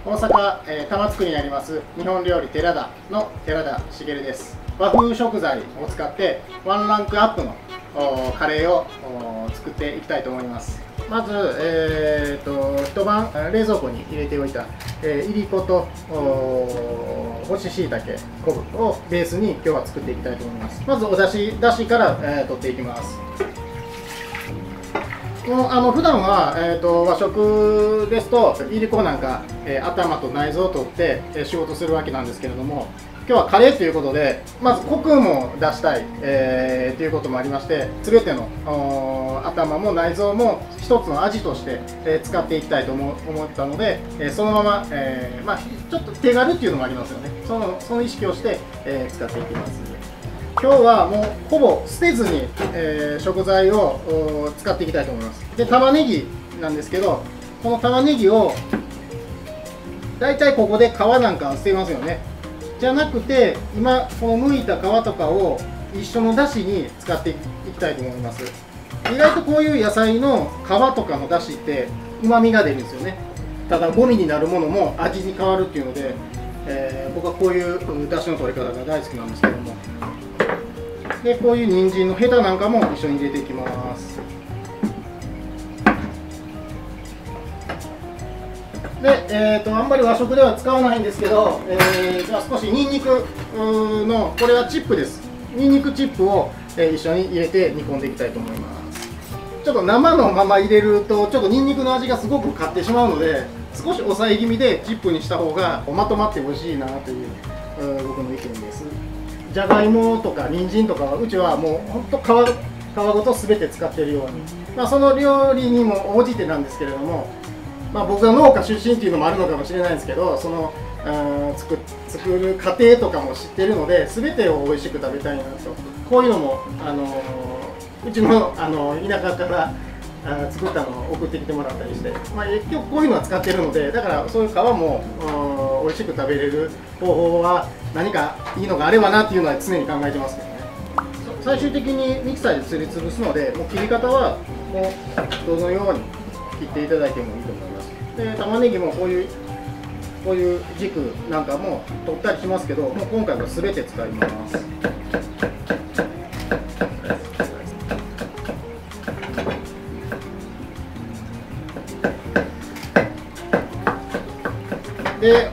大阪、玉造にあります日本料理寺田の寺田茂です。和風食材を使ってワンランクアップのカレーを作っていきたいと思います。まず、一晩冷蔵庫に入れておいた、いりこと干し椎茸、昆布をベースに今日は作っていきたいと思います。まずおだしから、取っていきます。普段は、和食ですといりこなんか、頭と内臓を取って、仕事するわけなんですけれども、今日はカレーということでまずコクも出したい、ということもありまして、全ての頭も内臓も一つの味として、使っていきたいと思ったので、そのまま、ちょっと手軽っていうのもありますよね。その意識をして、使っていきます。今日はもうほぼ捨てずに、食材を使っていきたいと思います。で、玉ねぎなんですけど、この玉ねぎをだいたいここで皮なんか捨てますよね。じゃなくて今この剥いた皮とかを一緒のだしに使っていきたいと思います。意外とこういう野菜の皮とかのだしってうまみが出るんですよね。ただゴミになるものも味に変わるっていうので、僕はこういうだしの取り方が大好きなんですけども、でこういう人参のヘタなんかも一緒に入れていきます。で、あんまり和食では使わないんですけど、じゃあ少しニンニクの、これはチップです。ニンニクチップを、一緒に入れて煮込んでいきたいと思います。ちょっと生のまま入れるとちょっとニンニクの味がすごく勝ってしまうので、少し抑え気味でチップにした方がまとまって美味しいなという、僕の意見です。じゃがいもとか人参とかはうちはもうほんと皮ごと全て使っているように、その料理にも応じてなんですけれども、僕が農家出身っていうのもあるのかもしれないんですけど、その作る過程とかも知ってるので、全てを美味しく食べたいなと。こういうのもうちの田舎から作ったのを送ってきてもらったりして、結局こういうのは使ってるので、だからそういう皮も美味しく食べれる方法は何かいいのがあればなっていうのは常に考えてますけどね。最終的にミキサーですりつぶすので、もう切り方はもうどのように切っていただいてもいいと思います。で、玉ねぎもこういう軸なんかも取ったりしますけど、もう今回は全て使います。で、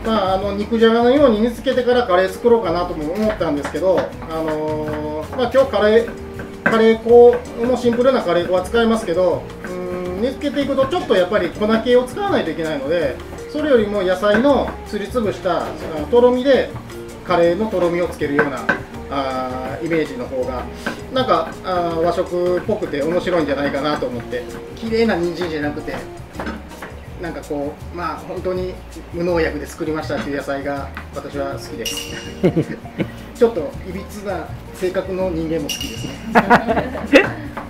肉じゃがのように煮つけてからカレー作ろうかなとも思ったんですけど、今日カレー粉もシンプルなカレー粉は使いますけど、煮つけていくとちょっとやっぱり粉系を使わないといけないので、それよりも野菜のすりつぶしたとろみでカレーのとろみをつけるようなイメージの方がなんか和食っぽくて面白いんじゃないかなと思って、綺麗な人参じゃなくてなんかこう本当に無農薬で作りましたっていう野菜が私は好きです。ちょっといびつな性格の人間も好きですね。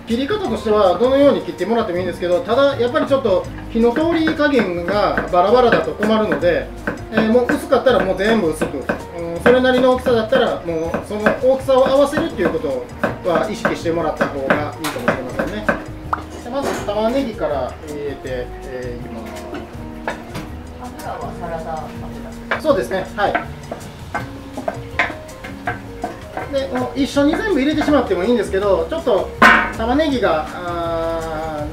切り方としてはどのように切ってもらってもいいんですけど、ただやっぱりちょっと火の通り加減がバラバラだと困るので、もう薄かったらもう全部薄く、それなりの大きさだったらもうその大きさを合わせるっていうことは意識してもらった方がいいかもしれませんね。まず玉ねぎから入れていきます。油はサラダ油。そうですね、はい。で一緒に全部入れてしまってもいいんですけど、ちょっと玉ねぎが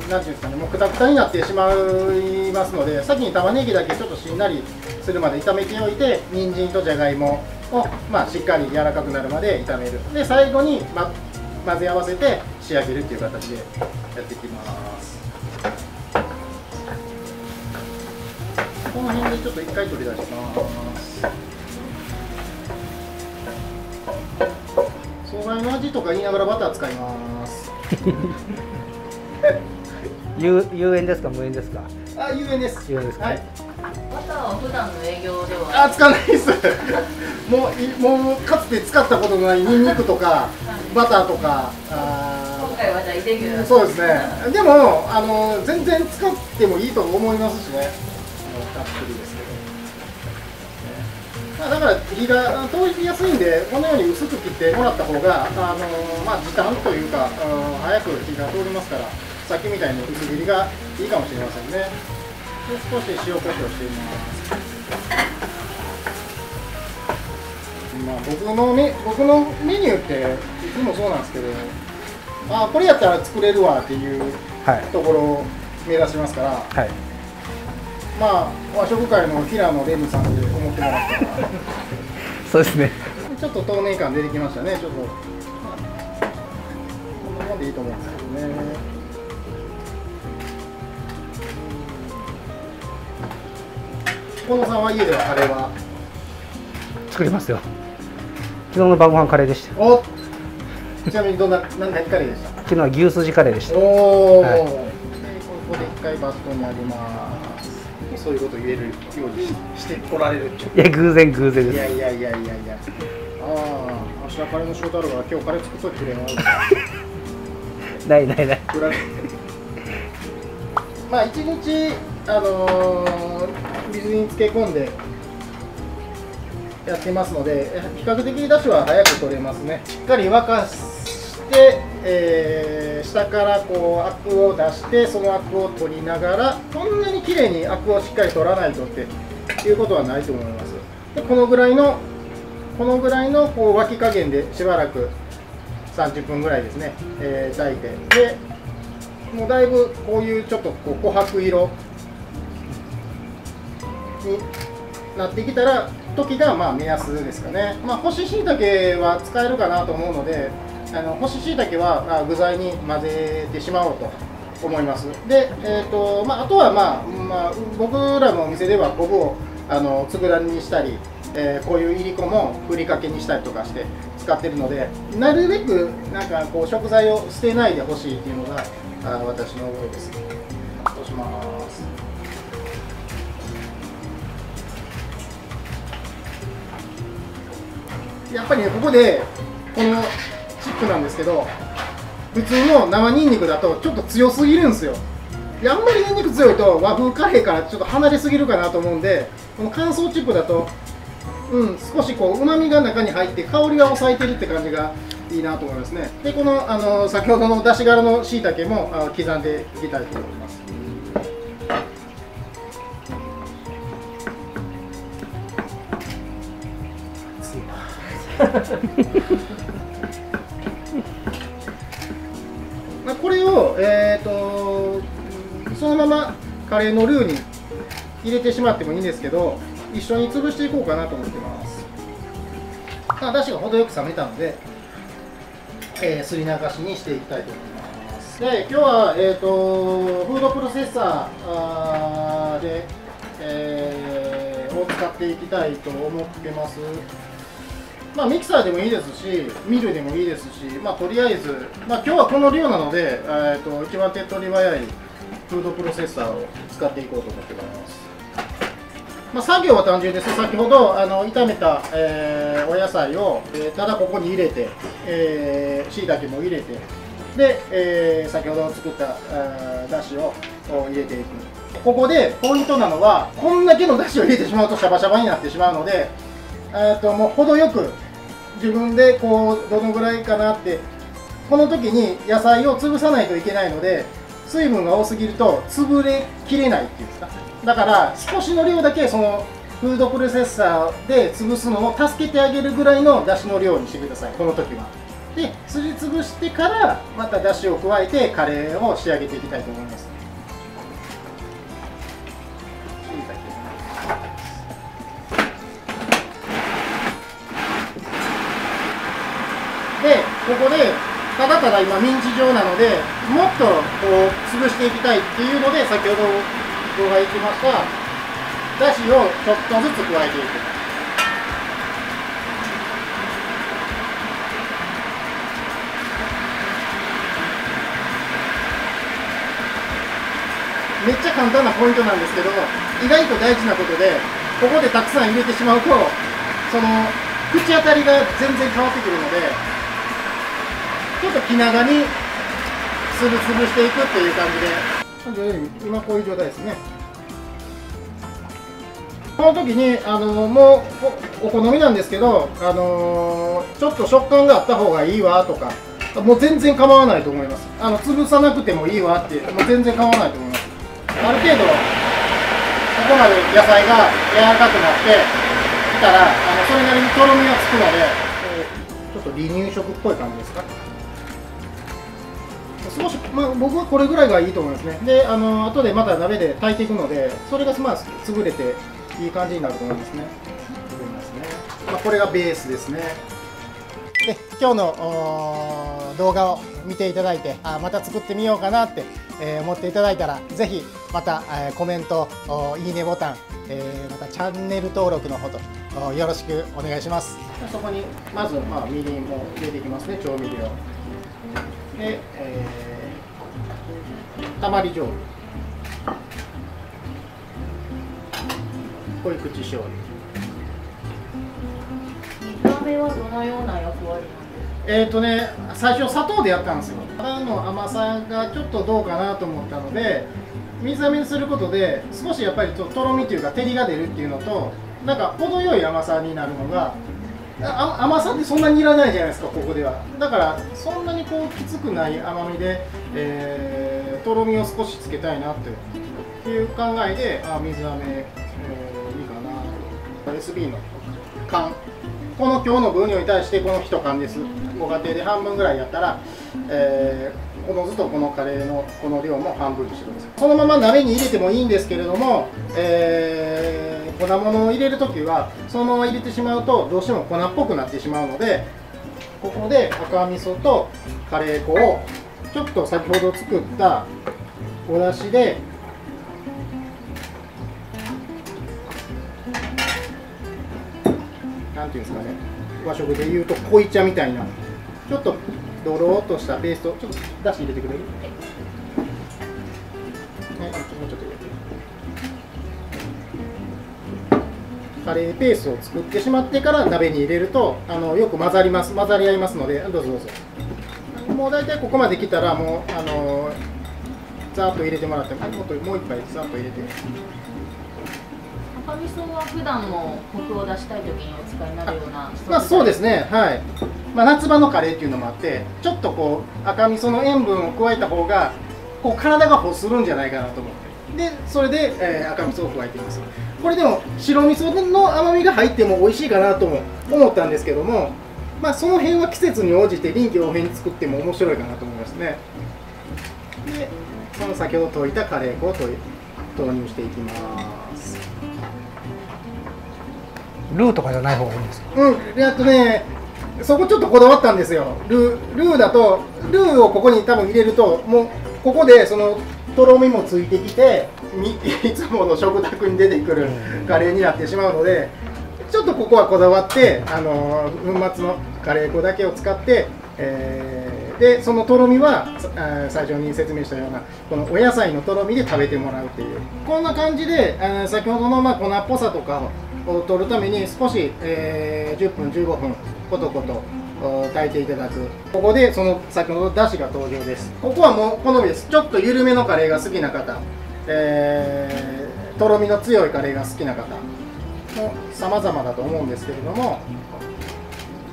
なんていうんですかね、もうくたくたになってしまいますので、先に玉ねぎだけちょっとしんなりするまで炒めておいて、人参とじゃがいもを、しっかり柔らかくなるまで炒める。で最後に、混ぜ合わせて仕上げるっていう形でやっていきます。この辺でちょっと一回取り出します。素材の味とか言いながらバター使います。有塩ですか無塩ですか？有塩です。有塩ですか？はい。バターは普段の営業では使わないです。もうかつて使ったことのないニンニクとかバターとか。今回はじゃあイレギュラー。そうですね。でも全然使ってもいいと思いますしね。たっぷりですけど。だから火が通りやすいんで、このように薄く切ってもらった方が時短というか、早く火が通りますから、さっきみたいに薄切りがいいかもしれませんね。少し塩コショウしています。まあ、僕のメニューっていつもそうなんですけど、あ、これやったら作れるわっていうところを目指しますから、はい、まあ和食界の平野レムさんで思ってもらったらそうですね。ちょっと透明感出てきましたね。ちょっとこんなもんでいいと思うんですけどね。近藤さんは家ではカレーは作りますよ。昨日の晩ご飯カレーでした。お、ちなみに何カレーでした？昨日は牛すじカレーでした。おお、はい、でここで一回バットにあります。そういうこと言えるようにしてこられる。いや、偶然です。いや。ああ、明日カレーの翔太郎が今日カレー作っといてくれよ。ない。まあ一日水に漬け込んでやってますので、比較的だしは早く取れますね。しっかり沸かして、下からこうアクを出して、そのアクを取りながら、こんなに綺麗にアクをしっかり取らないとっていうことはないと思います。でこのぐらいのこう沸き加減でしばらく30分ぐらいですね、炊いて、でもうだいぶこういうちょっとこう琥珀色になってきたら時がまあ目安ですかね。まあ、干し椎茸は使えるかなと思うので、干し椎茸は具材に混ぜてしまおうと思います。で、まあ、あとは、まあ、僕らのお店では昆布を佃煮にしたり、こういういりこもふりかけにしたりとかして使ってるので、なるべくなんかこう食材を捨てないでほしいっていうのが私の思いです。そうします。やっぱりね、ここでこのチップなんですけど、普通の生ニンニクだとちょっと強すぎるんですよ。あんまりニンニク強いと和風カレーからちょっと離れすぎるかなと思うんで、この乾燥チップだと少しこう旨味が中に入って香りが抑えてるって感じがいいなと思いますね。でこの先ほどのだし柄の椎茸も刻んでいきたいと思います。これを、そのままカレーのルーに入れてしまってもいいんですけど、一緒に潰していこうかなと思ってます。だしが程よく冷めたので、すり流しにしていきたいと思います。で今日は、フードプロセッサーで、を使っていきたいと思ってます。まあ、ミキサーでもいいですし、ミルでもいいですし、まあ、とりあえず、まあ、今日はこの量なので、一番手っ取り早いフードプロセッサーを使っていこうと思ってます。まあ、作業は単純です。先ほど炒めた、お野菜を、ただここに入れて、しいたけも入れて、で、先ほど作っただしを入れていく。ここでポイントなのは、こんだけのだしを入れてしまうとシャバシャバになってしまうので、もう程よく自分でこうどのぐらいかなって、この時に野菜を潰さないといけないので、水分が多すぎると潰れきれないっていうんですか。だから少しの量だけそのフードプロセッサーで潰すのを助けてあげるぐらいのだしの量にしてください、この時は。ですりつぶしてからまただしを加えてカレーを仕上げていきたいと思います。でここでただただ今ミンチ状なので、もっとこう潰していきたいっていうので、先ほど僕が言ってましただしをちょっとずつ加えていく。めっちゃ簡単なポイントなんですけど、意外と大事なことで、ここでたくさん入れてしまうと、その口当たりが全然変わってくるので、ちょっと気長にすりつぶしていくっていう感じで、今こういう状態ですね。この時にもうお好みなんですけど、ちょっと食感があった方がいいわとか、もう全然構わないと思います。潰さなくてもいいわって、もう全然構わないと思います。ある程度こまで野菜が柔らかくなってきたらそれなりにとろみがつくので、ちょっと離乳食っぽい感じですか。少し、僕はこれぐらいがいいと思いますね。で後でまた鍋で炊いていくので、それが潰れていい感じになると思いますね。これがベースですね。で今日の動画を見ていただいて、また作ってみようかなって思っていただいたら、ぜひまたコメント、いいねボタン、またチャンネル登録のほどよろしくお願いします。そこにまずみりんも入れていきますね。調味料で、たまり醤油、濃い口醤油。見た目はどのような役割なんですか？最初砂糖でやったんですよ。ただの甘さがちょっとどうかなと思ったので、水飴にすることで少しやっぱりとろみというか照りが出るっていうのと、なんか程よい甘さになるのが、甘さってそんなにいらないじゃないですか、ここでは。だからそんなにこうきつくない甘みで、とろみを少しつけたいなっていう考えで、水飴、いいかな。SB の缶、この今日の分量に対してこの1缶です。ご家庭で半分ぐらいやったら、おのずとこのカレーのこの量も半分にしてください。そのまま鍋に入れてもいいんですけれども、粉物を入れるときはそのまま入れてしまうとどうしても粉っぽくなってしまうので、ここで赤味噌とカレー粉をちょっと先ほど作ったお出汁でなんていうんですかね、和食でいうと濃茶みたいな、ちょっとドローっとしたペースト、ちょっと出汁入れてくれる？もうちょっと入れて。カレーペーストを作ってしまってから鍋に入れるとよく混ざり合いますので、どうぞどうぞ。もう大体ここまで来たらもうざーっと入れてもらって、もう一杯ざーっと入れて。赤味噌は普段もコクを出したい時にお使いになるような。そうですね、はい。夏場のカレーっていうのもあって、ちょっとこう赤味噌の塩分を加えた方がこう体が欲するんじゃないかなと思って、でそれで、赤味噌を加えています。これでも白味噌の甘みが入っても美味しいかなとも思ったんですけども、その辺は季節に応じて臨機応変に作っても面白いかなと思いますね。でその先ほど溶いたカレー粉を投入していきます。ルーとかじゃない方がいいんですか？そこちょっとこだわったんですよ。ルーだと、ルーをここに多分入れると、もうここでそのとろみもついてきて、いつもの食卓に出てくるカレーになってしまうので、ちょっとここはこだわって、粉末のカレー粉だけを使って、でそのとろみは最初に説明したようなこのお野菜のとろみで食べてもらうっていう、こんな感じで先ほどの粉っぽさとかを取るために少し、10分15分コトコト炊いていただく。ここでその先ほどだしが登場です。ここはもう好みです。ちょっと緩めのカレーが好きな方、とろみの強いカレーが好きな方も様々だと思うんですけれども、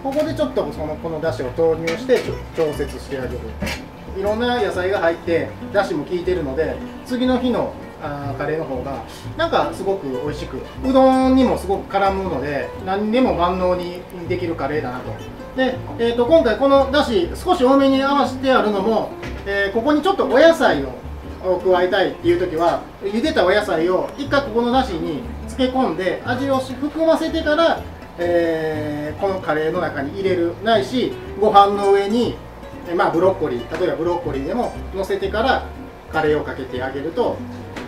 ここでちょっとこのだしを投入して調節してあげる。いろんな野菜が入ってだしも効いてるので、次の日のカレーの方がなんかすごく美味しく、うどんにもすごく絡むので何でも万能にできるカレーだなと。で、今回このだし少し多めに合わせてあるのも、ここにちょっとお野菜を加えたいっていう時は、茹でたお野菜を一回ここのだしに漬け込んで味を含ませてから、このカレーの中に入れる、ないしご飯の上に、ブロッコリー、例えばブロッコリーでも乗せてからカレーをかけてあげると、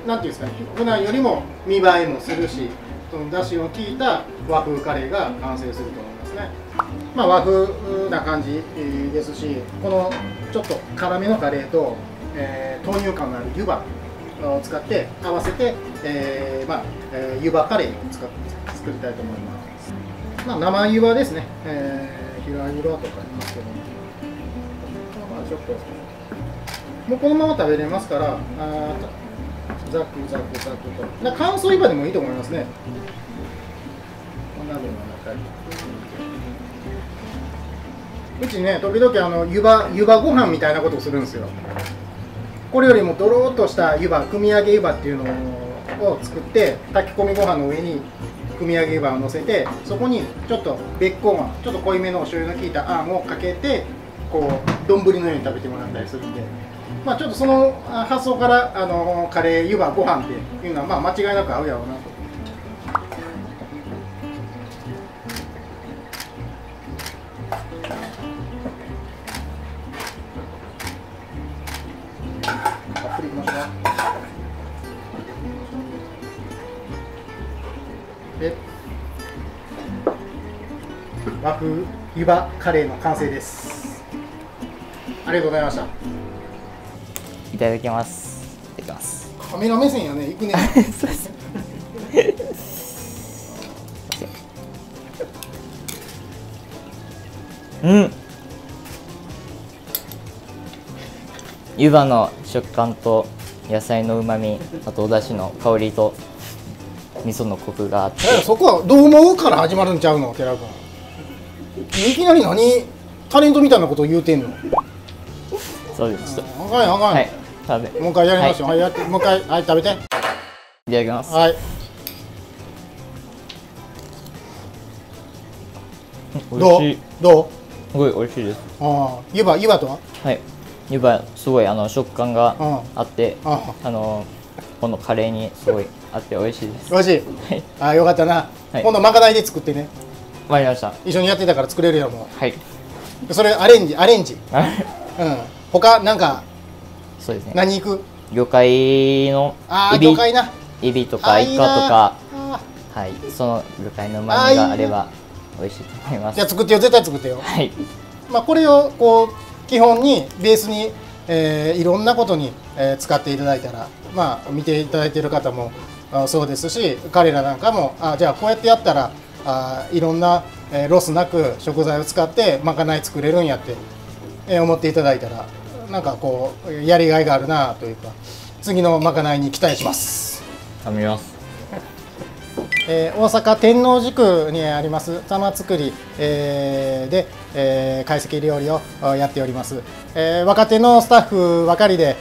なんていうんですかね、普段よりも見栄えもするし、そのだしを効いた和風カレーが完成すると思いますね。和風な感じですし、このちょっと辛めのカレーと、豆乳感のある湯葉を使って合わせて、湯葉カレーを作りたいと思います。生湯葉ですね、平湯葉とか言いますけども、ちょっともうこのまま食べれますから、ザクザクザクと乾燥湯葉でもいいと思いますね。お鍋の中にうちね、時々湯葉ご飯みたいなことをするんですよ。これよりもドローっとした湯葉、組み上げ湯葉っていうのをを作って炊き込みご飯の上に組み上げ湯葉を乗せて、そこにちょっとべっこうあん、ちょっと濃いめのお醤油の効いたあんをかけてこう丼のように食べてもらったりするんで、まあ、ちょっとその発想からカレー湯葉ご飯っていうのはまあ間違いなく合うやろうなと。たっぷりいきましょうか。で和風湯葉カレーの完成です。ありがとうございました。いただきます。いただきます。カメラ目線やね、いくね。そうです。うん。湯葉の食感と野菜の旨味、あとお出汁の香りと味噌のコクがあって。そこはどう思うから始まるんちゃうの、寺君。いきなり何タレントみたいなことを言うてんの。そうです。ちょっとあかんやあかんや、はい、食べ。もう一回やりましょう。はい、やって、もう一回、はい、食べて。いただきます。はい。どう美味しい。どうすごい美味しいです。ああ、湯葉とははい。湯葉すごい食感があって、あこのカレーにすごいあって美味しいです。美味しい。はい。ああ、よかったな。はい今度まかないで作ってね。わかりました。一緒にやってたから作れるよ、もはい。う。それアレンジ。うん。他、なんか、そうですね。何いく？魚介のああ、エビ魚介な。エビとかイカとか、はい、その魚介の旨味があれば美味しいと思います。じゃあ作ってよ、絶対作ってよ。はい。まあ、これをこう基本にベースに、いろんなことに、使っていただいたら、まあ、見ていただいている方もそうですし、彼らなんかもじゃあこうやってやったらいろんな、ロスなく食材を使ってまかない作れるんやって、思っていただいたらなんかこうやりがいがあるなというか、次のまかないに期待します。食べます。大阪天王寺区にあります玉造り、で、懐石料理をやっております。若手のスタッフばかりで、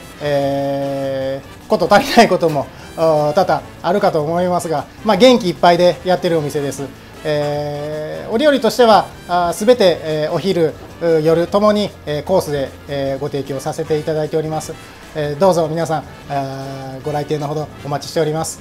こと足りないことも多々あるかと思いますが、まあ、元気いっぱいでやってるお店です。お料理としてはすべて、お昼夜ともに、コースで、ご提供させていただいております。どうぞ皆さんご来店のほどお待ちしております。